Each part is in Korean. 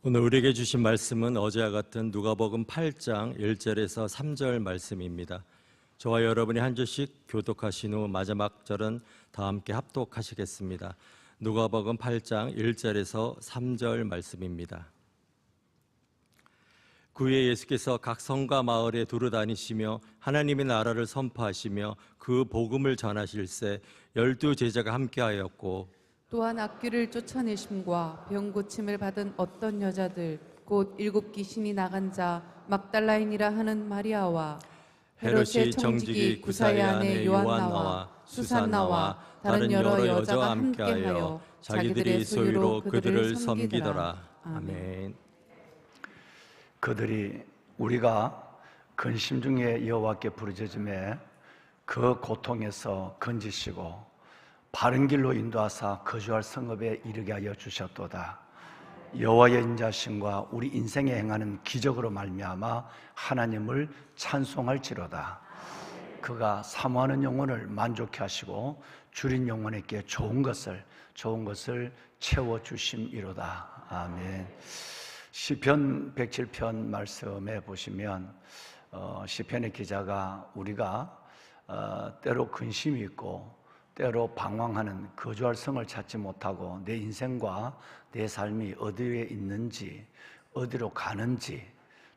오늘 우리에게 주신 말씀은 어제와 같은 누가복음 8장 1절에서 3절 말씀입니다. 저와 여러분이 한 절씩 교독하신 후 마지막 절은 다 함께 합독하시겠습니다. 누가복음 8장 1절에서 3절 말씀입니다. 그 후에 예수께서 각 성과 마을에 두루 다니시며 하나님의 나라를 선포하시며 그 복음을 전하실새 12 제자가 함께하였고, 또한 악귀를 쫓아내심과 병 고침을 받은 어떤 여자들 곧 7 귀신이 나간 자 막달라인이라 하는 마리아와 헤롯이 정직이 구사의 아내 요한나와 수산나와 다른 여러 여자와 함께하여 자기들의 소유로 그들을 섬기더라. 아멘. 그들이 우리가 근심 중에 여호와께 부르짖음에 그 고통에서 건지시고 바른 길로 인도하사 거주할 성읍에 이르게 하여 주셨도다. 여호와의 인자심과 우리 인생에 행하는 기적으로 말미암아 하나님을 찬송할지로다. 그가 사모하는 영혼을 만족케 하시고 줄인 영혼에게 좋은 것을 채워주심이로다. 아멘. 시편 107편 말씀에 보시면 시편의 기자가 우리가 때로 근심이 있고 때로 방황하는 거주할 성을 찾지 못하고 내 인생과 내 삶이 어디에 있는지, 어디로 가는지,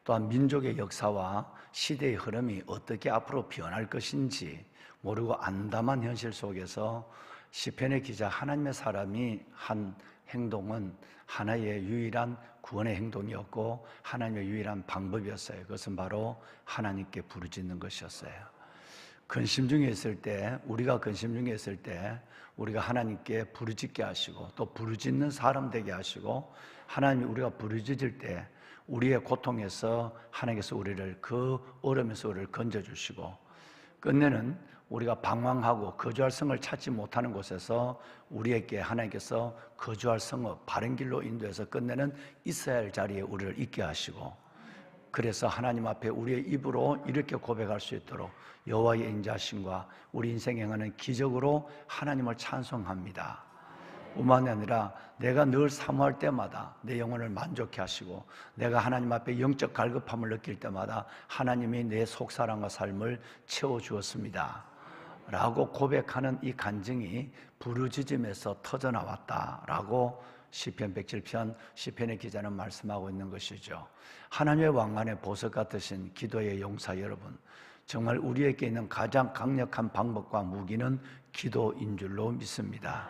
또한 민족의 역사와 시대의 흐름이 어떻게 앞으로 변할 것인지 모르고 암담한 현실 속에서 시편의 기자 하나님의 사람이 한 행동은 하나의 유일한 구원의 행동이었고 하나님의 유일한 방법이었어요. 그것은 바로 하나님께 부르짖는 것이었어요. 근심 중에 있을 때, 우리가 근심 중에 있을 때 우리가 하나님께 부르짖게 하시고 또 부르짖는 사람 되게 하시고, 하나님이 우리가 부르짖을 때 우리의 고통에서 하나님께서 우리를 그 얼음에서 우리를 건져주시고, 끝내는 우리가 방황하고 거주할 성을 찾지 못하는 곳에서 우리에게 하나님께서 거주할 성읍 바른 길로 인도해서 끝내는 있어야 할 자리에 우리를 있게 하시고, 그래서 하나님 앞에 우리의 입으로 이렇게 고백할 수 있도록 여호와의 인자심과 우리 인생에 행하는 기적으로 하나님을 찬송합니다. 뿐만 아니라 내가 늘 사모할 때마다 내 영혼을 만족케 하시고 내가 하나님 앞에 영적 갈급함을 느낄 때마다 하나님이 내 속사랑과 삶을 채워주었습니다 라고 고백하는 이 간증이 부르짖음에서 터져나왔다라고 시편 107편 시편의 기자는 말씀하고 있는 것이죠. 하나님의 왕관의 보석 같으신 기도의 용사 여러분, 정말 우리에게 있는 가장 강력한 방법과 무기는 기도인 줄로 믿습니다.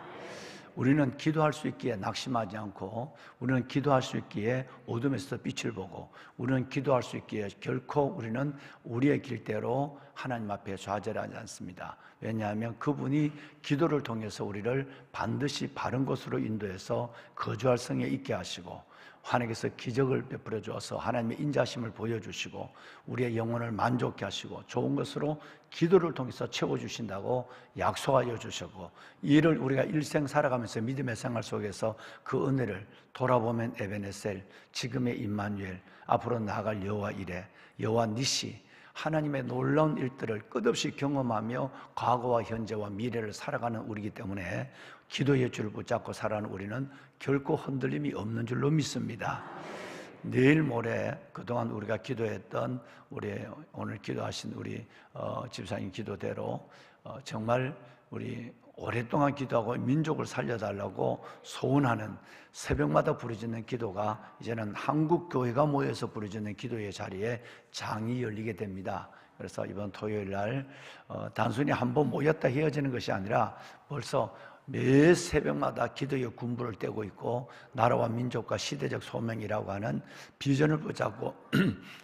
우리는 기도할 수 있기에 낙심하지 않고, 우리는 기도할 수 있기에 어둠에서 빛을 보고, 우리는 기도할 수 있기에 결코 우리는 우리의 길대로 하나님 앞에 좌절하지 않습니다. 왜냐하면 그분이 기도를 통해서 우리를 반드시 바른 곳으로 인도해서 거주할 성에 있게 하시고, 하나님께서 기적을 베풀어 주어서 하나님의 인자심을 보여주시고 우리의 영혼을 만족케 하시고 좋은 것으로 기도를 통해서 채워주신다고 약속하여 주셨고, 이를 우리가 일생 살아가면서 믿음의 생활 속에서 그 은혜를 돌아보면 에베네셀, 지금의 임마누엘, 앞으로 나아갈 여호와 이레, 여호와 니시, 하나님의 놀라운 일들을 끝없이 경험하며 과거와 현재와 미래를 살아가는 우리이기 때문에 기도의 줄을 붙잡고 살아가는 우리는 결코 흔들림이 없는 줄로 믿습니다. 내일 모레 그동안 우리가 기도했던 우리 오늘 기도하신 우리 집사님 기도대로 정말 우리 오랫동안 기도하고 민족을 살려달라고 소원하는 새벽마다 부르짖는 기도가 이제는 한국 교회가 모여서 부르짖는 기도의 자리에 장이 열리게 됩니다. 그래서 이번 토요일 날 단순히 한번 모였다 헤어지는 것이 아니라 벌써 매 새벽마다 기도의 군부를 떼고 있고 나라와 민족과 시대적 소명이라고 하는 비전을 붙잡고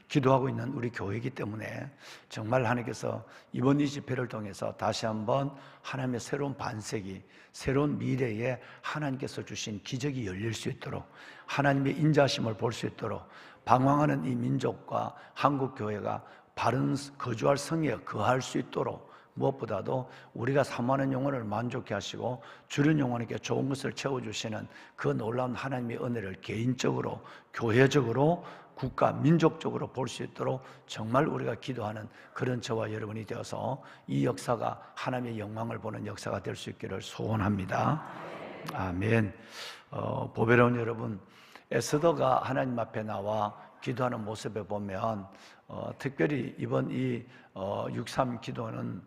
기도하고 있는 우리 교회이기 때문에 정말 하나님께서 이번 이 집회를 통해서 다시 한번 하나님의 새로운 반세기, 새로운 미래에 하나님께서 주신 기적이 열릴 수 있도록, 하나님의 인자심을 볼 수 있도록, 방황하는 이 민족과 한국 교회가 바른 거주할 성에 거할 수 있도록, 무엇보다도 우리가 사모하는 영혼을 만족케 하시고 주는 영혼에게 좋은 것을 채워주시는 그 놀라운 하나님의 은혜를 개인적으로, 교회적으로, 국가, 민족적으로 볼 수 있도록 정말 우리가 기도하는 그런 저와 여러분이 되어서 이 역사가 하나님의 영광을 보는 역사가 될 수 있기를 소원합니다. 아멘. 보배로운 여러분, 에스더가 하나님 앞에 나와 기도하는 모습에 보면 특별히 이번 이 6.3 기도는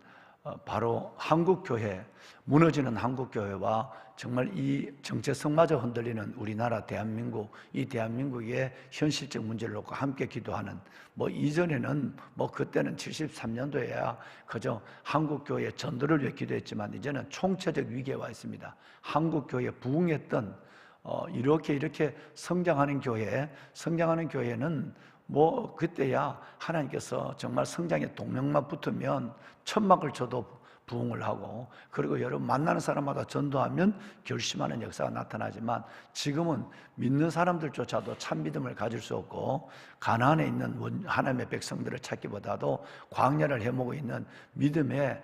바로 한국교회, 무너지는 한국교회와 정말 이 정체성마저 흔들리는 우리나라 대한민국, 이 대한민국의 현실적 문제를 놓고 함께 기도하는, 이전에는 그때는 73년도에야 그저 한국교회 전도를 위해 기도했지만 이제는 총체적 위기에 와 있습니다. 한국교회 부흥했던 이렇게 성장하는 교회는 그때야 하나님께서 정말 성장의 동력만 붙으면 천막을 쳐도 부흥을 하고, 그리고 여러분 만나는 사람마다 전도하면 결심하는 역사가 나타나지만, 지금은 믿는 사람들조차도 참 믿음을 가질 수 없고 가나안에 있는 하나님의 백성들을 찾기보다도 광야를 헤매고 있는 믿음에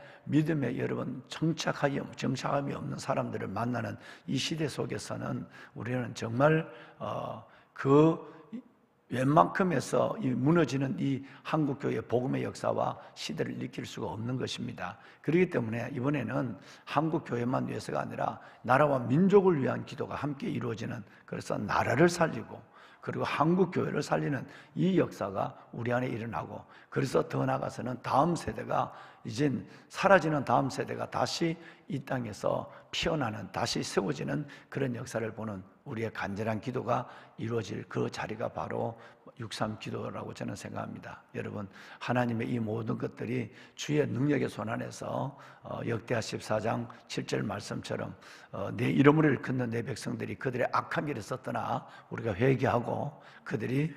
여러분 정착함이 없는 사람들을 만나는 이 시대 속에서는 우리는 정말 웬만큼에서 이 무너지는 이 한국교회의 복음의 역사와 시대를 느낄 수가 없는 것입니다. 그렇기 때문에 이번에는 한국교회만 위해서가 아니라 나라와 민족을 위한 기도가 함께 이루어지는, 그래서 나라를 살리고 그리고 한국교회를 살리는 이 역사가 우리 안에 일어나고, 그래서 더 나아가서는 다음 세대가, 이젠 사라지는 다음 세대가 다시 이 땅에서 피어나는, 다시 세워지는 그런 역사를 보는 우리의 간절한 기도가 이루어질 그 자리가 바로 6.3 기도라고 저는 생각합니다. 여러분, 하나님의 이 모든 것들이 주의 능력의 손 안에서 역대하 14장 7절 말씀처럼 내 이름을 일컫는 내 백성들이 그들의 악한 길에 떠나 우리가 회개하고 그들이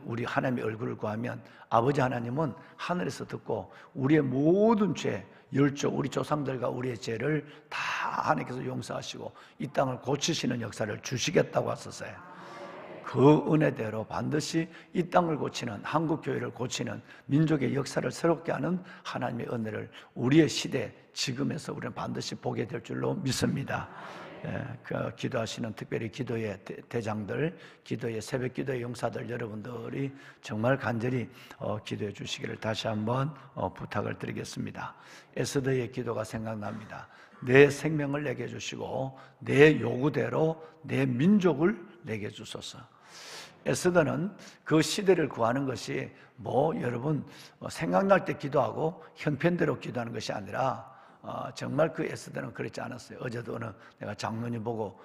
우리 하나님의 얼굴을 구하면 아버지 하나님은 하늘에서 듣고 우리의 모든 죄, 열조, 우리 조상들과 우리의 죄를 다 하나님께서 용서하시고 이 땅을 고치시는 역사를 주시겠다고 하셨어요. 그 은혜대로 반드시 이 땅을 고치는, 한국교회를 고치는, 민족의 역사를 새롭게 하는 하나님의 은혜를 우리의 시대, 지금에서 우리는 반드시 보게 될 줄로 믿습니다. 기도하시는 특별히 기도의 대장들, 기도의 새벽 기도의 용사들 여러분들이 정말 간절히 기도해 주시기를 다시 한번 부탁을 드리겠습니다. 에스더의 기도가 생각납니다. 내 생명을 내게 주시고 내 요구대로 내 민족을 내게 주소서. 에스더는 그 시대를 구하는 것이 여러분 생각날 때 기도하고 형편대로 기도하는 것이 아니라 정말 그 에스더는 그렇지 않았어요. 어제도 내가 장로님 보고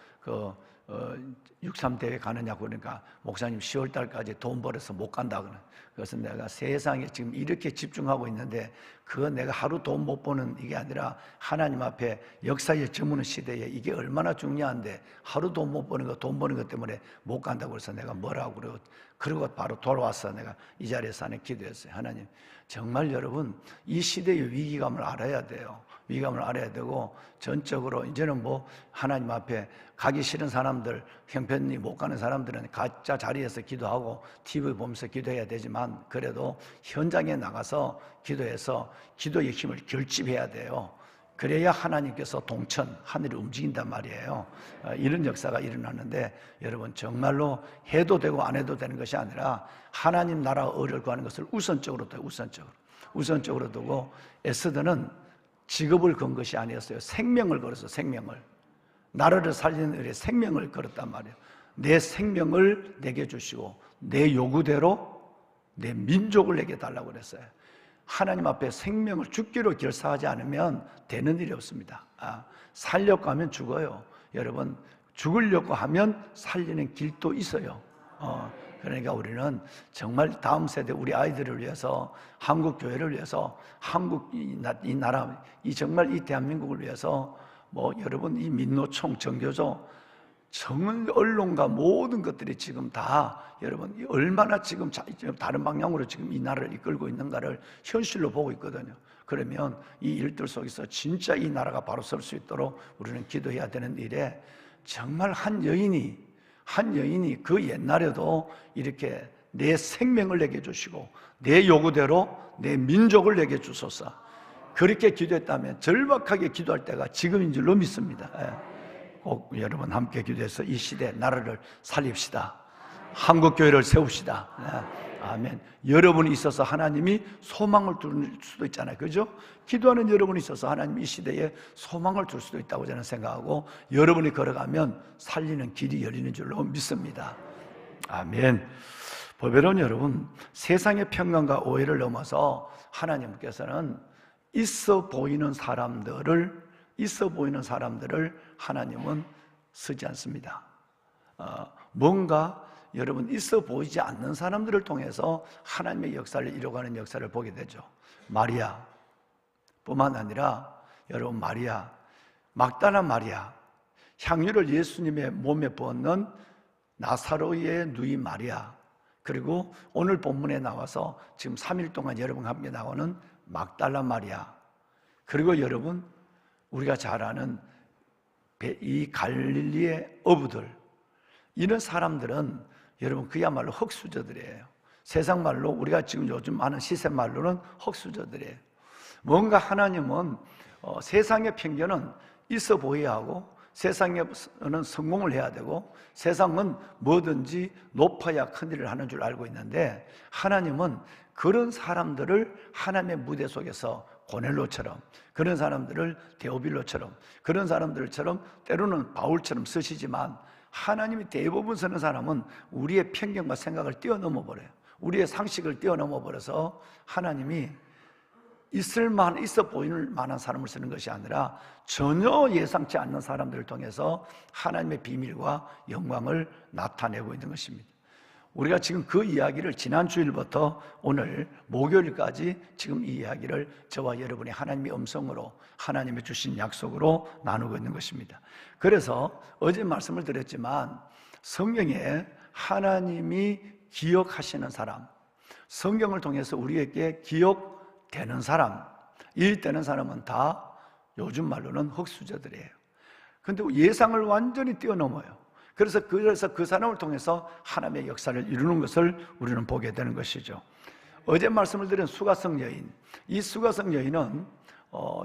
6.3 대회 가느냐고 그러니까 목사님 10월 달까지 돈 벌어서 못 간다 그러는. 그래서 내가 세상에 지금 이렇게 집중하고 있는데 그거 내가 하루 돈 못 버는 이게 아니라 하나님 앞에 역사에 저무는 시대에 이게 얼마나 중요한데 하루 돈 못 버는 거, 돈 버는 것 때문에 못 간다고 해서 내가 뭐라고 그러고 바로 돌아와서 내가 이 자리에서 하나 기도했어요. 하나님, 정말 여러분 이 시대의 위기감을 알아야 돼요. 위기감을 알아야 되고, 전적으로 이제는 하나님 앞에 가기 싫은 사람들, 형편이 못 가는 사람들은 각자 자리에서 기도하고 TV 보면서 기도해야 되지만, 그래도 현장에 나가서 기도해서 기도의 힘을 결집해야 돼요. 그래야 하나님께서 동천, 하늘이 움직인단 말이에요. 이런 역사가 일어나는데, 여러분 정말로 해도 되고 안 해도 되는 것이 아니라 하나님 나라 의를 구하는 것을 우선적으로 두고, 에스더는 직업을 건 것이 아니었어요. 생명을 걸었어요. 생명을. 나라를 살리는 일에 생명을 걸었단 말이에요. 내 생명을 내게 주시고 내 요구대로 내 민족을 내게 달라고 그랬어요. 하나님 앞에 생명을 죽기로 결사하지 않으면 되는 일이 없습니다. 살려고 하면 죽어요. 여러분, 죽으려고 하면 살리는 길도 있어요. 그러니까 우리는 정말 다음 세대 우리 아이들을 위해서, 한국 교회를 위해서, 한국 이 나라, 정말 이 대한민국을 위해서 여러분 이 민노총, 정교조, 언론과 모든 것들이 지금 다 여러분 얼마나 지금 다른 방향으로 지금 이 나라를 이끌고 있는가를 현실로 보고 있거든요. 그러면 이 일들 속에서 진짜 이 나라가 바로 설 수 있도록 우리는 기도해야 되는 일에, 정말 한 여인이 그 옛날에도 이렇게 내 생명을 내게 주시고 내 요구대로 내 민족을 내게 주소서, 그렇게 기도했다면 절박하게 기도할 때가 지금인 줄로 믿습니다. 꼭 여러분 함께 기도해서 이 시대 나라를 살립시다. 한국교회를 세웁시다. 아멘. 여러분이 있어서 하나님이 소망을 둘 수도 있잖아요. 그죠? 기도하는 여러분이 있어서 하나님이 이 시대에 소망을 줄 수도 있다고 저는 생각하고, 여러분이 걸어가면 살리는 길이 열리는 줄로 믿습니다. 아멘. 보배로운 여러분, 세상의 평강과 오해를 넘어서 하나님께서는 있어 보이는 사람들을 하나님은 쓰지 않습니다. 뭔가 여러분 있어 보이지 않는 사람들을 통해서 하나님의 역사를 이루어가는 역사를 보게 되죠. 마리아 뿐만 아니라 여러분, 마리아, 막달라 마리아, 향유를 예수님의 몸에 부었는 나사로의 누이 마리아, 그리고 오늘 본문에 나와서 지금 3일 동안 여러분과 함께 나오는 막달라 마리아, 그리고 여러분 우리가 잘 아는 이 갈릴리의 어부들, 이런 사람들은 여러분 그야말로 흙수저들이에요. 세상 말로 우리가 지금 요즘 아는 시세 말로는 흙수저들이에요. 뭔가 하나님은 세상의 편견은 있어 보여야 하고, 세상에는 성공을 해야 되고, 세상은 뭐든지 높아야 큰 일을 하는 줄 알고 있는데, 하나님은 그런 사람들을 하나님의 무대 속에서 고넬로처럼, 그런 사람들을 데오빌로처럼, 그런 사람들처럼 때로는 바울처럼 쓰시지만, 하나님이 대부분 쓰는 사람은 우리의 편견과 생각을 뛰어넘어 버려요. 우리의 상식을 뛰어넘어 버려서 하나님이 있어 보이는 만한 사람을 쓰는 것이 아니라 전혀 예상치 않는 사람들을 통해서 하나님의 비밀과 영광을 나타내고 있는 것입니다. 우리가 지금 그 이야기를 지난 주일부터 오늘 목요일까지 지금 이 이야기를 저와 여러분이 하나님의 음성으로, 하나님의 주신 약속으로 나누고 있는 것입니다. 그래서 어제 말씀을 드렸지만, 성경에 하나님이 기억하시는 사람, 성경을 통해서 우리에게 기억되는 사람, 일되는 사람은 다 요즘 말로는 흙수저들이에요. 그런데 예상을 완전히 뛰어넘어요. 그래서 그 사람을 통해서 하나님의 역사를 이루는 것을 우리는 보게 되는 것이죠. 어제 말씀을 드린 수가성 여인, 이 수가성 여인은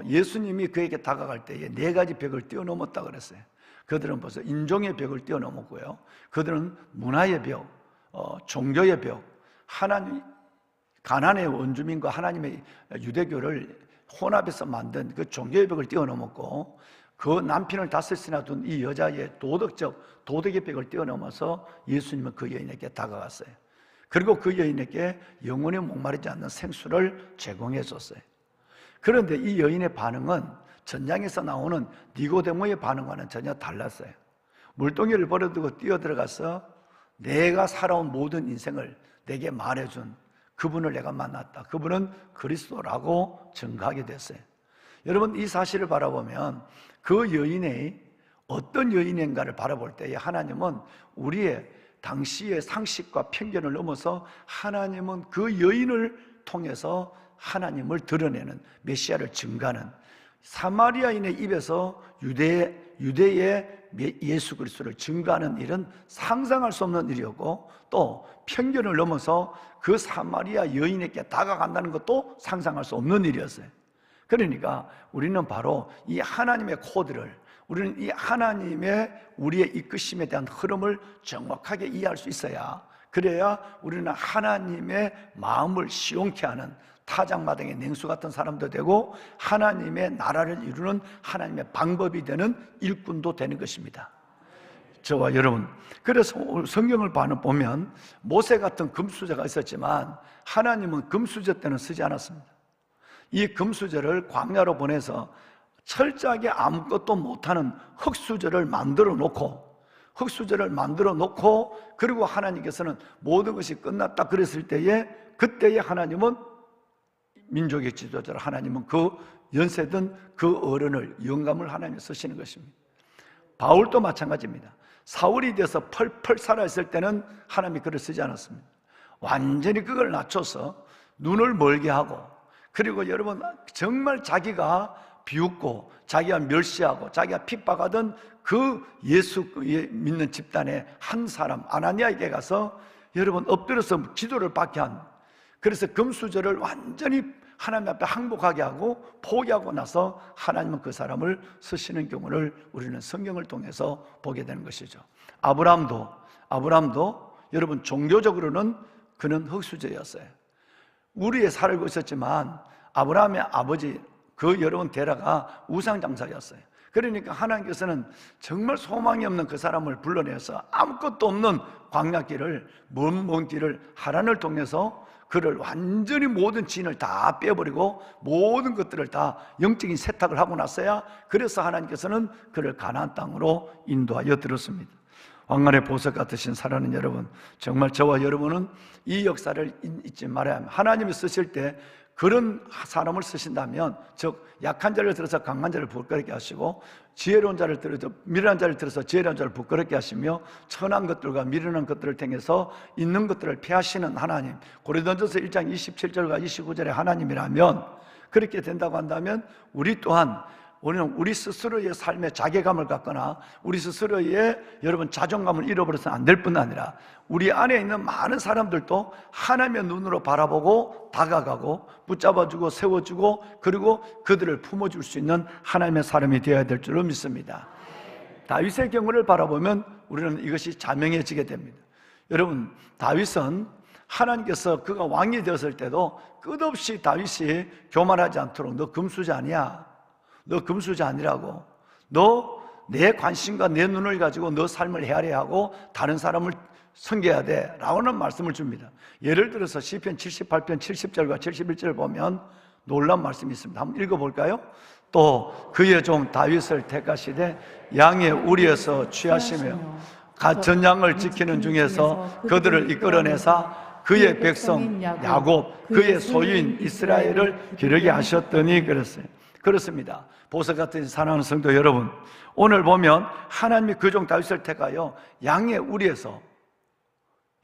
예수님이 그에게 다가갈 때에 4가지 벽을 뛰어넘었다 그랬어요. 그들은 벌써 인종의 벽을 뛰어넘었고요, 그들은 문화의 벽, 종교의 벽, 가나안의 원주민과 하나님의 유대교를 혼합해서 만든 그 종교의 벽을 뛰어넘었고, 그 남편을 다섯이나 둔 이 여자의 도덕의 벽을 뛰어넘어서 예수님은 그 여인에게 다가갔어요. 그리고 그 여인에게 영원히 목마르지 않는 생수를 제공해 줬어요. 그런데 이 여인의 반응은 전장에서 나오는 니고데모의 반응과는 전혀 달랐어요. 물동이를 버려두고 뛰어들어가서 내가 살아온 모든 인생을 내게 말해준 그분을 내가 만났다, 그분은 그리스도라고 증거하게 됐어요. 여러분, 이 사실을 바라보면 그 여인의 어떤 여인인가를 바라볼 때에 하나님은 우리의 당시의 상식과 편견을 넘어서 하나님은 그 여인을 통해서 하나님을 드러내는, 메시아를 증가하는, 사마리아인의 입에서 유대의 예수 그리스도를 증가하는 일은 상상할 수 없는 일이었고, 또 편견을 넘어서 그 사마리아 여인에게 다가간다는 것도 상상할 수 없는 일이었어요. 그러니까 우리는 바로 이 하나님의 코드를, 우리는 이 하나님의 우리의 이끄심에 대한 흐름을 정확하게 이해할 수 있어야, 그래야 우리는 하나님의 마음을 시원케 하는 타작마당의 냉수 같은 사람도 되고, 하나님의 나라를 이루는 하나님의 방법이 되는 일꾼도 되는 것입니다. 저와 여러분, 그래서 성경을 보면 모세 같은 금수저가 있었지만 하나님은 금수저 때는 쓰지 않았습니다. 이 금수저를 광야로 보내서 철저하게 아무것도 못하는 흙수저를 만들어 놓고, 그리고 하나님께서는 모든 것이 끝났다 그랬을 때에, 그때에 하나님은 민족의 지도자로, 하나님은 그 연세든 그 어른을, 영감을 하나님 쓰시는 것입니다. 바울도 마찬가지입니다. 사울이 돼서 펄펄 살아있을 때는 하나님이 그를 쓰지 않았습니다. 완전히 그걸 낮춰서 눈을 멀게 하고, 그리고 여러분 정말 자기가 비웃고 자기가 멸시하고 자기가 핍박하던 그 예수 믿는 집단의 한 사람 아나니아에게 가서 여러분 엎드려서 기도를 받게 한, 그래서 금수저를 완전히 하나님 앞에 항복하게 하고 포기하고 나서 하나님은 그 사람을 쓰시는 경우를 우리는 성경을 통해서 보게 되는 것이죠. 아브라함도 여러분 종교적으로는 그는 흙수저였어요. 우리에 살고 있었지만 아브라함의 아버지, 그 여러분 데라가 우상장사였어요. 그러니까 하나님께서는 정말 소망이 없는 그 사람을 불러내서 아무것도 없는 광야길을, 먼 길을 하란을 통해서 그를 완전히 모든 진을 다 빼버리고 모든 것들을 다 영적인 세탁을 하고 났어야, 그래서 하나님께서는 그를 가나안 땅으로 인도하여 들었습니다. 왕관의 보석 같으신 사랑하는 여러분, 정말 저와 여러분은 이 역사를 잊지 말아야 합니다. 하나님이 쓰실 때 그런 사람을 쓰신다면, 즉 약한 자를 들어서 강한 자를 부끄럽게 하시고, 지혜로운 자를 들어서 미련한 자를 들어서 지혜로운 자를 부끄럽게 하시며, 천한 것들과 미련한 것들을 통해서 있는 것들을 피하시는 하나님, 고린도전서 1장 27절과 29절의 하나님이라면, 그렇게 된다고 한다면 우리 또한 우리는 우리 스스로의 삶에 자괴감을 갖거나 우리 스스로의 여러분 자존감을 잃어버려서는 안 될 뿐 아니라 우리 안에 있는 많은 사람들도 하나님의 눈으로 바라보고 다가가고 붙잡아주고 세워주고 그리고 그들을 품어줄 수 있는 하나님의 사람이 되어야 될 줄로 믿습니다. 다윗의 경우를 바라보면 우리는 이것이 자명해지게 됩니다. 여러분, 다윗은 하나님께서 그가 왕이 되었을 때도 끝없이 다윗이 교만하지 않도록 너 금수저 아니야, 너 금수저 아니라고, 너 내 관심과 내 눈을 가지고 너 삶을 헤아려야 하고 다른 사람을 섬겨야 돼 라고는 말씀을 줍니다. 예를 들어서 시편 78편 70절과 71절을 보면 놀라운 말씀이 있습니다. 한번 읽어볼까요? 또 그의 종 다윗을 택하시되 양의 우리에서 취하시며 갇힌 양을 지키는 중에서 그들을 이끌어내사 그의 백성 야곱 그의 소유인 이스라엘을 기르게 하셨더니 그랬어요. 그렇습니다. 보석 같은 사랑하는 성도 여러분, 오늘 보면 하나님이 그 종 다윗을 택하여 양의 우리에서,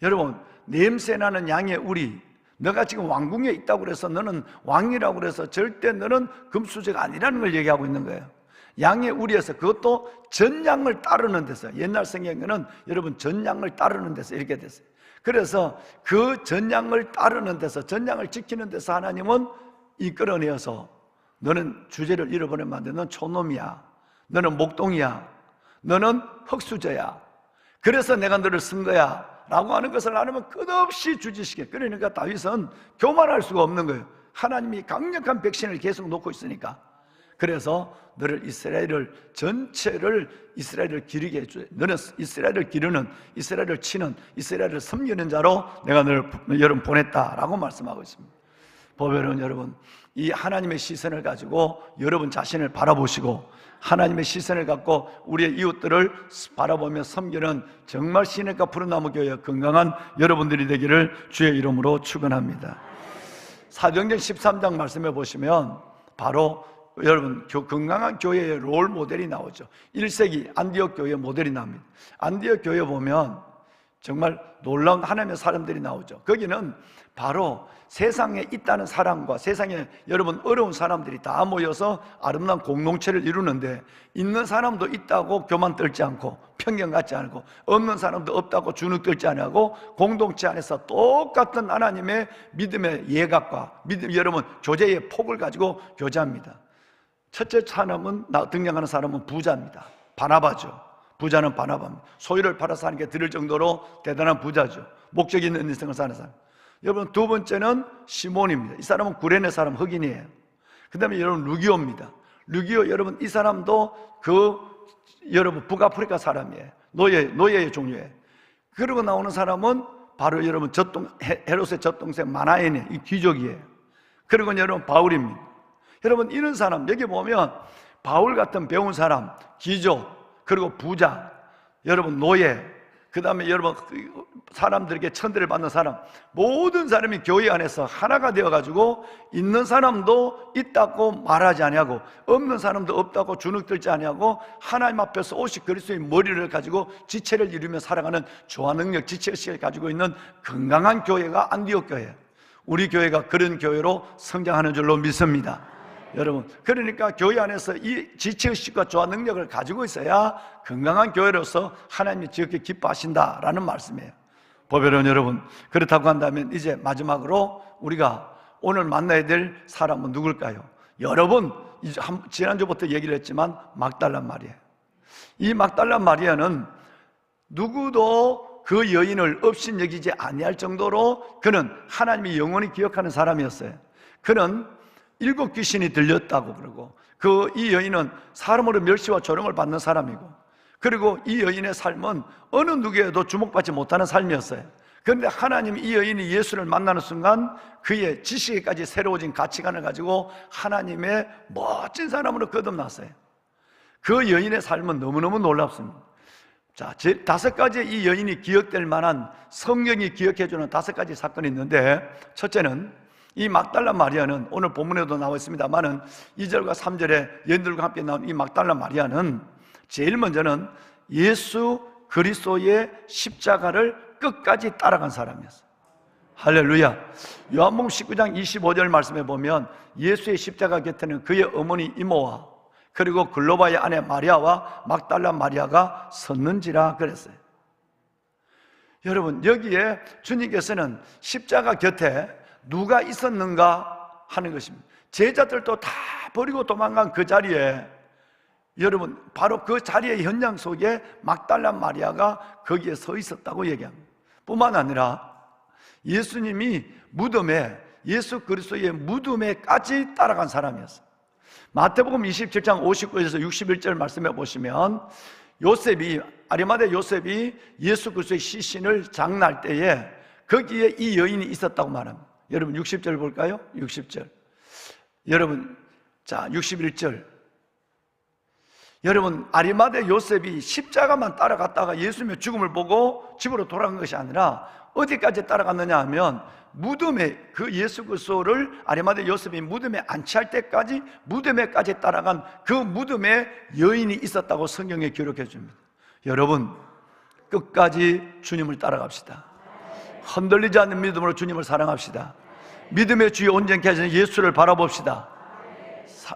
여러분 냄새나는 양의 우리, 너가 지금 왕궁에 있다고 그래서 너는 왕이라고 그래서 절대 너는 금수저가 아니라는 걸 얘기하고 있는 거예요. 양의 우리에서, 그것도 전양을 따르는 데서, 옛날 성경에는 여러분 전양을 따르는 데서 이렇게 됐어요. 그래서 그 전양을 따르는 데서, 전양을 지키는 데서 하나님은 이끌어내어서 너는 주제를 잃어버리면 안 돼. 넌 촌놈이야, 너는 목동이야, 너는 흙수저야, 그래서 내가 너를 쓴 거야 라고 하는 것을 하나님은 끝없이 주지시켜. 그러니까 다윗은 교만할 수가 없는 거예요. 하나님이 강력한 백신을 계속 놓고 있으니까. 그래서 너를 이스라엘을 전체를 이스라엘을 기르게 해줘. 너는 이스라엘을 기르는, 이스라엘을 치는, 이스라엘을 섬기는 자로 내가 너를 여러분 보냈다라고 말씀하고 있습니다. 보배로운 여러분, 이 하나님의 시선을 가지고 여러분 자신을 바라보시고 하나님의 시선을 갖고 우리의 이웃들을 바라보며 섬기는 정말 시냇가 푸른나무 교회 건강한 여러분들이 되기를 주의 이름으로 축원합니다. 사도행전 13장 말씀해 보시면 바로 여러분 건강한 교회의 롤 모델이 나오죠. 1세기 안디옥 교회 모델이 나옵니다. 안디옥 교회 보면 정말 놀라운 하나님의 사람들이 나오죠. 거기는 바로 세상에 있다는 사람과 세상에 여러분 어려운 사람들이 다 모여서 아름다운 공동체를 이루는데, 있는 사람도 있다고 교만 떨지 않고 편견 갖지 않고, 없는 사람도 없다고 주눅 들지 않고 공동체 안에서 똑같은 하나님의 믿음의 예각과 믿음, 여러분 교제의 폭을 가지고 교제합니다. 첫째 사람은 등장하는 사람은 부자입니다. 바나바죠. 부자는 바나바입니다. 소유를 팔아서 하는 게 들을 정도로 대단한 부자죠. 목적이 있는 인생을 사는 사람. 여러분 두 번째는 시몬입니다. 이 사람은 구레네 사람, 흑인이에요. 그 다음에 여러분 루기오입니다. 루기오, 여러분 이 사람도 여러분 북아프리카 사람이에요. 노예의 종류예요. 그러고 나오는 사람은 바로 여러분 헤롯의 젖동생 마나엔의 이 귀족이에요. 그리고 여러분 바울입니다. 여러분 이런 사람, 여기 보면 바울 같은 배운 사람, 귀족, 그리고 부자, 여러분 노예, 그 다음에 여러분 사람들에게 천대를 받는 사람, 모든 사람이 교회 안에서 하나가 되어가지고 있는 사람도 있다고 말하지 아니하고 없는 사람도 없다고 주눅 들지 아니하고 하나님 앞에서 오직 그리스도의 머리를 가지고 지체를 이루며 살아가는 조화 능력, 지체의식을 가지고 있는 건강한 교회가 안디옥 교회예요. 우리 교회가 그런 교회로 성장하는 줄로 믿습니다. 여러분, 그러니까 교회 안에서 이 지체의식과 조화 능력을 가지고 있어야 건강한 교회로서 하나님이 지극히 기뻐하신다라는 말씀이에요. 보배로운 여러분, 그렇다고 한다면 이제 마지막으로 우리가 오늘 만나야 될 사람은 누굴까요? 여러분, 지난주부터 얘기를 했지만 막달라 마리아. 이 막달라 마리아는 누구도 그 여인을 업신여기지 아니할 정도로 그는 하나님이 영원히 기억하는 사람이었어요. 그는 7 귀신이 들렸다고 그러고 이 여인은 사람으로 멸시와 조롱을 받는 사람이고, 그리고 이 여인의 삶은 어느 누구에도 주목받지 못하는 삶이었어요. 그런데 하나님이 이 여인이 예수를 만나는 순간 그의 지식에까지 새로워진 가치관을 가지고 하나님의 멋진 사람으로 거듭났어요. 그 여인의 삶은 너무너무 놀랍습니다. 자, 5가지 이 여인이 기억될 만한, 성경이 기억해주는 5가지 사건이 있는데, 첫째는 이 막달라 마리아는 오늘 본문에도 나와 있습니다만은 2절과 3절에 여인들과 함께 나온 이 막달라 마리아는 제일 먼저는 예수 그리스도의 십자가를 끝까지 따라간 사람이었어요. 할렐루야. 요한복음 19장 25절 말씀에 보면 예수의 십자가 곁에는 그의 어머니 이모와 그리고 글로바의 아내 마리아와 막달라 마리아가 섰는지라 그랬어요. 여러분, 여기에 주님께서는 십자가 곁에 누가 있었는가 하는 것입니다. 제자들도 다 버리고 도망간 그 자리에, 여러분, 바로 그 자리의 현장 속에 막달라 마리아가 거기에 서 있었다고 얘기합니다. 뿐만 아니라 예수님이 무덤에, 예수 그리스도의 무덤에까지 따라간 사람이었어요. 마태복음 27장 59에서 61절 말씀해 보시면 요셉이, 아리마대 요셉이 예수 그리스도의 시신을 장날 때에 거기에 이 여인이 있었다고 말합니다. 여러분 60절 볼까요? 60절. 여러분, 자 61절. 여러분, 아리마대 요셉이 십자가만 따라갔다가 예수님의 죽음을 보고 집으로 돌아간 것이 아니라 어디까지 따라갔느냐 하면 무덤에, 그 예수 그리스도를 아리마대 요셉이 무덤에 안치할 때까지 무덤에까지 따라간 그 무덤에 여인이 있었다고 성경에 기록해 줍니다. 여러분, 끝까지 주님을 따라갑시다. 흔들리지 않는 믿음으로 주님을 사랑합시다. 믿음의 주에 온전케 하시는 예수를 바라봅시다.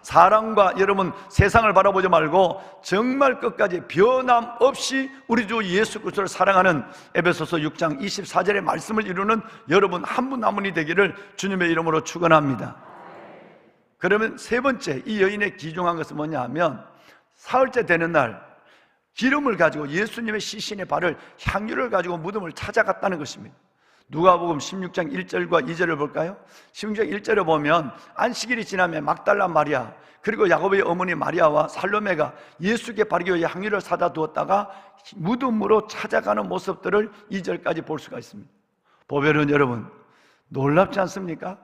사랑과, 여러분, 세상을 바라보지 말고 정말 끝까지 변함없이 우리 주 예수 그리스도를 사랑하는 에베소서 6장 24절의 말씀을 이루는 여러분 한 분 한 분이 되기를 주님의 이름으로 축원합니다. 그러면 세 번째, 이 여인의 귀중한 것은 뭐냐 하면 사흘째 되는 날 기름을 가지고 예수님의 시신에 바를 향유를 가지고 무덤을 찾아갔다는 것입니다. 누가복음 16장 1절과 2절을 볼까요? 16장 1절에 보면 안식일이 지나면 막달라 마리아 그리고 야곱의 어머니 마리아와 살로메가 예수께 바르기 위해 향유를 사다 두었다가 무덤으로 찾아가는 모습들을 2절까지 볼 수가 있습니다. 보배는 여러분, 놀랍지 않습니까?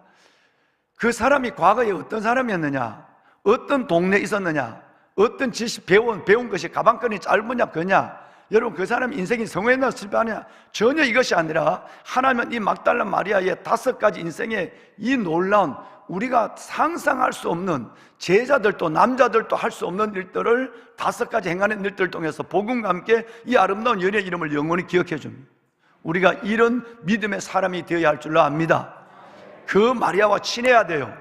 그 사람이 과거에 어떤 사람이었느냐, 어떤 동네에 있었느냐, 어떤 지식 배운 것이 가방끈이 짧으냐 그냐, 여러분 그 사람 인생이 성공했나 실패하냐, 전혀 이것이 아니라 하나님은 이 막달라 마리아의 5가지 인생의 이 놀라운, 우리가 상상할 수 없는, 제자들도 남자들도 할 수 없는 일들을 5가지 행하는 일들을 통해서 복음과 함께 이 아름다운 연의 이름을 영원히 기억해 줍니다. 우리가 이런 믿음의 사람이 되어야 할 줄로 압니다. 그 마리아와 친해야 돼요.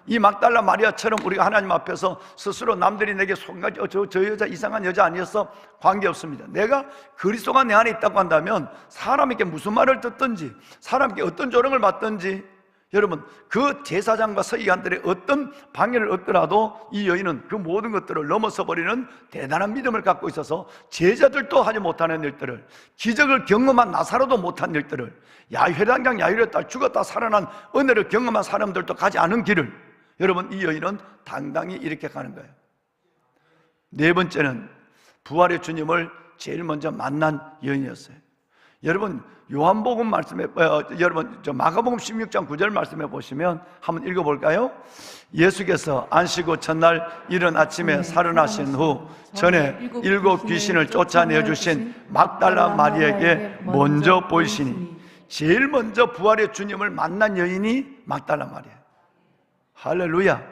이 막달라 마리아처럼 우리가 하나님 앞에서 스스로 남들이 내게 손가지 저 여자 이상한 여자 아니었어? 관계없습니다. 내가 그리스도가 내 안에 있다고 한다면 사람에게 무슨 말을 듣든지 사람에게 어떤 조롱을 받든지, 여러분 그 제사장과 서기관들의 어떤 방해를 얻더라도 이 여인은 그 모든 것들을 넘어서 버리는 대단한 믿음을 갖고 있어서 제자들도 하지 못하는 일들을, 기적을 경험한 나사로도 못한 일들을, 회당장 야이로의 딸 죽었다 살아난 은혜를 경험한 사람들도 가지 않은 길을 여러분 이 여인은 당당히 이렇게 가는 거예요. 네 번째는 부활의 주님을 제일 먼저 만난 여인이었어요. 여러분 요한복음 말씀에 여러분 마가복음 16장 9절 말씀에 보시면 한번 읽어볼까요? 예수께서 안식 첫날 이른 아침에 살아나신 후 전에 7 귀신을 쫓아내어 주신 막달라 마리아에게 먼저 보이시니, 제일 먼저 부활의 주님을 만난 여인이 막달라 마리아. 할렐루야.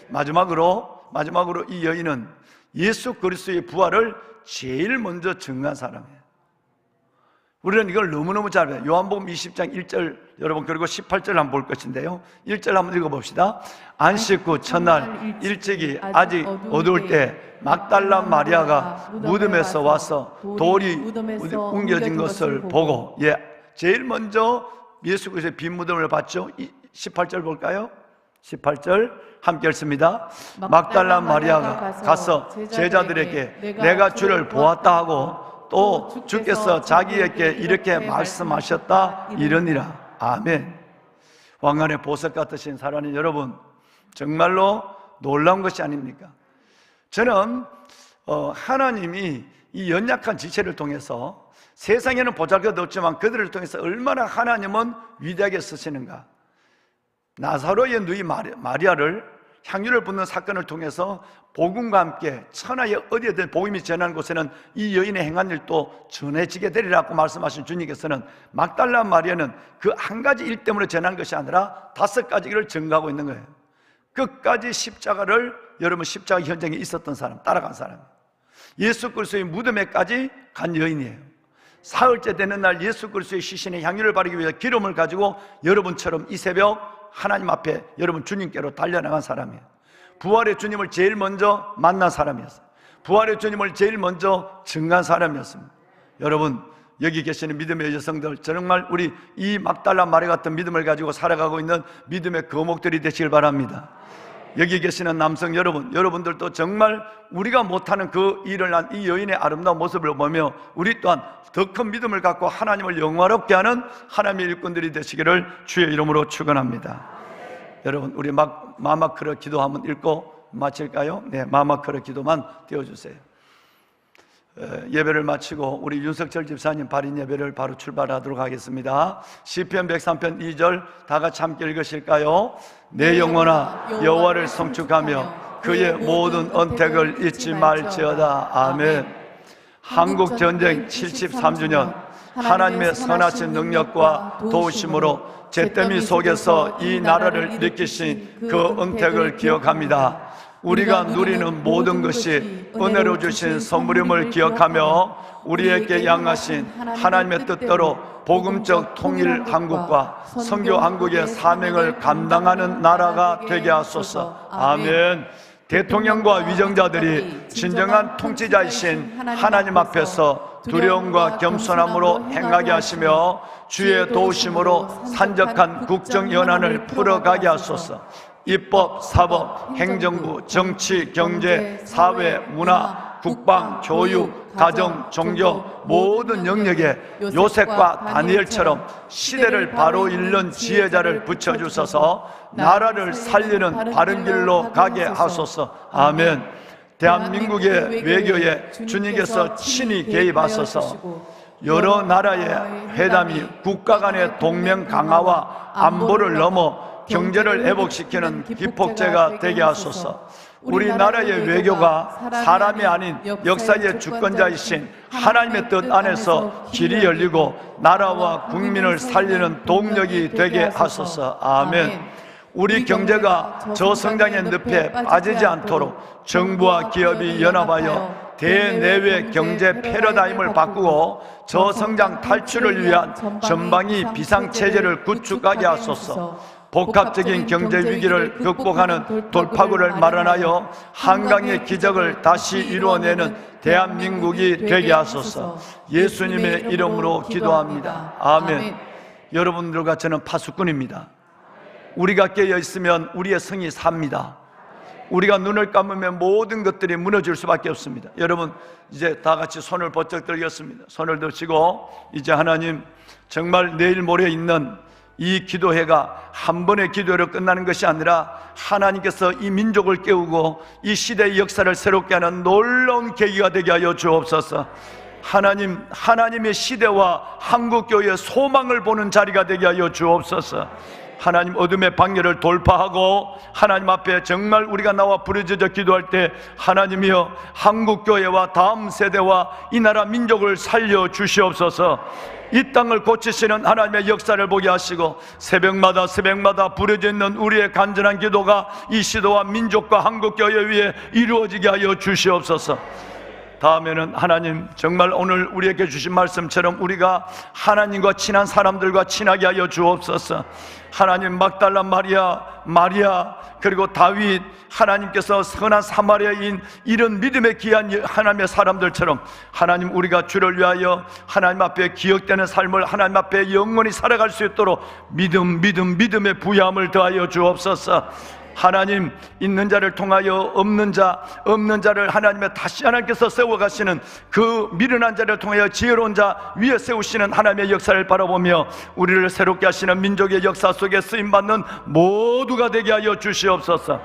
마지막으로 이 여인은 예수 그리스도의 부활을 제일 먼저 증거한 사람이에요. 우리는 이걸 너무너무 잘 알아요. 요한복음 20장 1절 여러분 그리고 18절 한번 볼 것인데요, 1절 한번 읽어봅시다. 안식 후 첫날 일찍이 아직 어두울 때 막달라 마리아가 무덤에서 와서 돌이 옮겨진 것을 보고, 제일 먼저 예수 그리스도의 빈 무덤을 봤죠. 18절 볼까요? 18절 함께 읽습니다. 막달라 마리아가 가서 제자들에게 내가 주를 보았다 하고 또 주께서 자기에게 이렇게 말씀하셨다 이러니라. 아멘. 왕관의 보석 같으신 사랑하는 여러분, 정말로 놀라운 것이 아닙니까? 저는 하나님이 이 연약한 지체를 통해서 세상에는 보잘것 없지만 그들을 통해서 얼마나 하나님은 위대하게 쓰시는가. 나사로의 누이 마리아를 향유를 붓는 사건을 통해서 복음과 함께 천하의 어디에든 복음이 전하는 곳에는 이 여인의 행한 일도 전해지게 되리라고 말씀하신 주님께서는 막달라 마리아는 그 한 가지 일 때문에 전한 것이 아니라 5가지 일을 증거하고 있는 거예요. 끝까지 십자가를, 여러분 십자가 현장에 있었던 사람, 따라간 사람, 예수 그리스도의 무덤에까지 간 여인이에요. 사흘째 되는 날 예수 그리스도의 시신에 향유를 바르기 위해 기름을 가지고 여러분처럼 이 새벽 하나님 앞에 여러분 주님께로 달려나간 사람이에요. 부활의 주님을 제일 먼저 만난 사람이었어요. 부활의 주님을 제일 먼저 증거한 사람이었습니다. 여러분, 여기 계시는 믿음의 여성들, 정말 우리 이 막달라 마리아 같은 믿음을 가지고 살아가고 있는 믿음의 거목들이 되시길 바랍니다. 여기 계시는 남성 여러분, 여러분들도 정말 우리가 못하는 그 일을 한 이 여인의 아름다운 모습을 보며 우리 또한 더 큰 믿음을 갖고 하나님을 영화롭게 하는 하나님의 일꾼들이 되시기를 주의 이름으로 축원합니다. 여러분, 우리 마마크르 기도 한번 읽고 마칠까요? 네, 마마크르 기도만 띄워주세요. 예배를 마치고 우리 윤석철 집사님 발인 예배를 바로 출발하도록 하겠습니다. 시편 103편 2절 다 같이 함께 읽으실까요? 내 영혼아 여호와를 성축하며 그의 모든 언택을 잊지 말지어다. 아멘. 한국 전쟁 73주년 하나님의 선하신 능력과 도우심으로 잿더미 속에서 이 나라를 일으키신 그 은택을 기억합니다. 우리가 누리는 모든 것이 은혜로 주신 선물임을 기억하며 우리에게 양하신 하나님의 뜻대로 복음적 통일 한국과 선교 한국의 사명을 감당하는 나라가 되게 하소서. 아멘. 대통령과 위정자들이 진정한 통치자이신 하나님 앞에서 두려움과 겸손함으로 행하게 하시며 주의 도우심으로 산적한 국정연한을 풀어가게 하소서. 입법, 사법, 행정부, 정치, 경제, 사회, 문화, 국방, 교육, 가정, 종교 모든 영역에 요셉과 다니엘처럼 시대를 바로 읽는 지혜자를 붙여주셔서 나라를 살리는 바른 길로 가게 하소서. 아멘. 대한민국의 외교에 주님께서 친히 개입하소서 여러 나라의 회담이 국가 간의 동맹 강화와 안보를 넘어 경제를 회복시키는 기폭제가 되게 하소서. 우리나라의 외교가 사람이 아닌 역사의 주권자이신 하나님의 뜻 안에서 길이 열리고 나라와 국민을 살리는 동력이 되게 하소서. 아멘. 우리 경제가 저성장의 늪에 빠지지 않도록 정부와 기업이 연합하여 대내외 경제 패러다임을 바꾸고 저성장 탈출을 위한 전방위 비상체제를 구축하게 하소서. 복합적인 경제 위기를 극복하는 돌파구를 마련하여 한강의 기적을 다시 이루어내는 대한민국이 되게 하소서. 예수님의 이름으로 기도합니다. 아멘. 여러분들과 저는 파수꾼입니다. 우리가 깨어 있으면 우리의 성이 삽니다. 우리가 눈을 감으면 모든 것들이 무너질 수밖에 없습니다. 여러분, 이제 다 같이 손을 번쩍 들겠습니다. 손을 드시고 이제 하나님, 정말 내일 모레 있는 이 기도회가 한 번의 기도회로 끝나는 것이 아니라 하나님께서 이 민족을 깨우고 이 시대의 역사를 새롭게 하는 놀라운 계기가 되게 하여 주옵소서. 하나님, 하나님의 시대와 한국교회의 소망을 보는 자리가 되게 하여 주옵소서. 하나님, 어둠의 방해를 돌파하고 하나님 앞에 정말 우리가 나와 부르짖어 기도할 때 하나님이여 한국교회와 다음 세대와 이 나라 민족을 살려 주시옵소서. 이 땅을 고치시는 하나님의 역사를 보게 하시고 새벽마다 부르짖는 우리의 간절한 기도가 이 시도와 민족과 한국교회 위에 이루어지게 하여 주시옵소서. 다음에는 하나님, 정말 오늘 우리에게 주신 말씀처럼 우리가 하나님과 친한 사람들과 친하게 하여 주옵소서. 하나님, 막달라 마리아 그리고 다윗, 하나님께서 선한 사마리아인 이런 믿음에 귀한 하나님의 사람들처럼 하나님, 우리가 주를 위하여 하나님 앞에 기억되는 삶을 하나님 앞에 영원히 살아갈 수 있도록 믿음의 부여함을 더하여 주옵소서. 하나님, 있는 자를 통하여 없는 자를 하나님의 다시 하나님께서 세워가시는 그 미련한 자를 통하여 지혜로운 자 위에 세우시는 하나님의 역사를 바라보며 우리를 새롭게 하시는 민족의 역사 속에 쓰임받는 모두가 되게 하여 주시옵소서.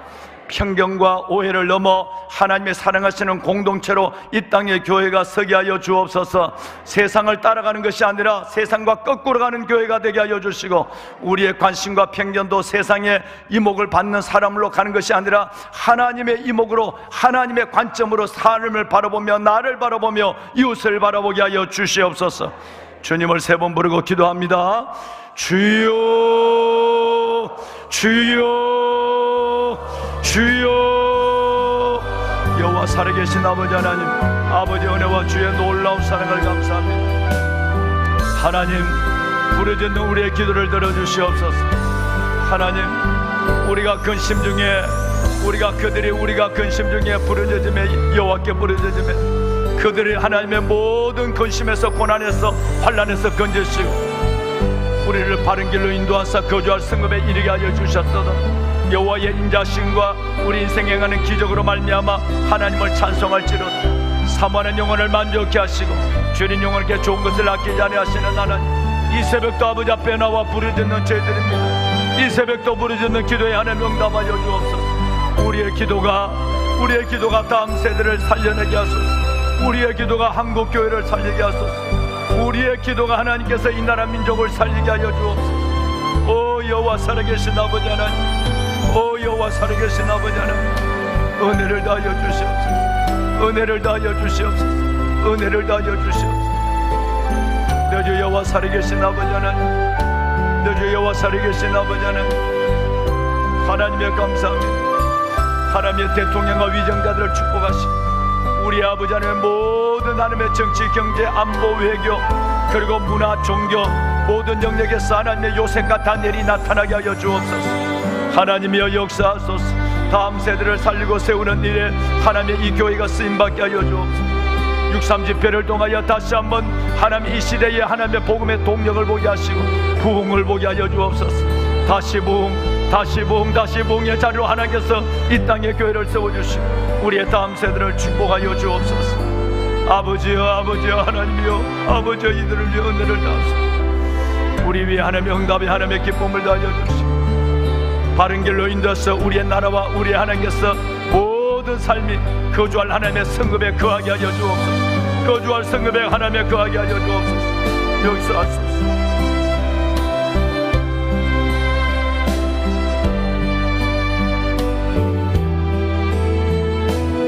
편견과 오해를 넘어 하나님의 사랑하시는 공동체로 이 땅의 교회가 서게 하여 주옵소서. 세상을 따라가는 것이 아니라 세상과 거꾸로 가는 교회가 되게 하여 주시고, 우리의 관심과 편견도 세상의 이목을 받는 사람으로 가는 것이 아니라 하나님의 이목으로, 하나님의 관점으로 삶을 바라보며 나를 바라보며 이웃을 바라보게 하여 주시옵소서. 주님을 3번 부르고 기도합니다. 주여, 주여, 주여. 여호와 살아계신 아버지 하나님, 아버지 은혜와 주의 놀라운 사랑을 감사합니다. 하나님, 부르짖는 우리의 기도를 들어주시옵소서. 하나님, 우리가 근심 중에, 우리가 근심 중에 부르짖음에, 여호와께 부르짖음에 그들이 하나님의 모든 근심에서, 고난에서, 환난에서 건지시고 우리를 바른 길로 인도하사 거주할 성읍에 이르게 하여 주셨도다. 여호와의 인자심과 우리 인생에 행하는 기적으로 말미암아 하나님을 찬송할지로다. 사모하는 영혼을 만족케 하시고 죄인 영혼에게 좋은 것을 아끼지 아니하시는 하나님, 이 새벽도 아버지 앞에 나와 부르짖는 저희들입니다. 이 새벽도 부르짖는 기도에 하나님 응답하여 주옵소서. 우리의 기도가 다음 세대를 살려내게 하소서. 우리의 기도가 한국 교회를 살리게 하소서. 우리의 기도가 하나님께서 이 나라 민족을 살리게 하여 주옵소서. 오 여호와 살아계신 아버지 하나님, 오 여호와 살아계신 아버지 하나님, 은혜를 다하여 주시옵소서. 은혜를 다하여 주시옵소서. 은혜를 다하여 주시옵소서. 내 주 여호와 살아계신 아버지 하나님, 내 주 여호와 살아계신 아버지 하나님, 하나님의 감사합니다. 하나님의 대통령과 위정자들을 축복하시고 우리 아버지 하나님의 모든 하나님의 정치, 경제, 안보, 외교, 그리고 문화, 종교 모든 영역에서 하나님의 요셉과 다니엘이 나타나게 하여 주옵소서. 하나님이여 역사하소서. 다음 세대를 살리고 세우는 일에 하나님의 이 교회가 쓰임받게 하여 주옵소서. 6.3 집회를 통하여 다시 한번 하나님 이 시대에 하나님의 복음의 동력을 보게 하시고 부흥을 보게 하여 주옵소서. 다시 부흥의 자리로 하나님께서 이 땅의 교회를 세워주시고 우리의 다음 세대를 축복하여 주옵소서. 아버지여 하나님이여, 아버지여 이들을 위해 은혜를 다하소서. 우리 위해 하나님의 응답에 하나님의 기쁨을 다하여 주시고 바른 길로 인도해서 우리의 나라와 우리의 하나님께서 모든 삶이 거주할 하나님의 성읍에 거하게 하여 주옵소서. 거주할 성읍에 하나님의 거하게 하여 주옵소서. 여기서 하소서.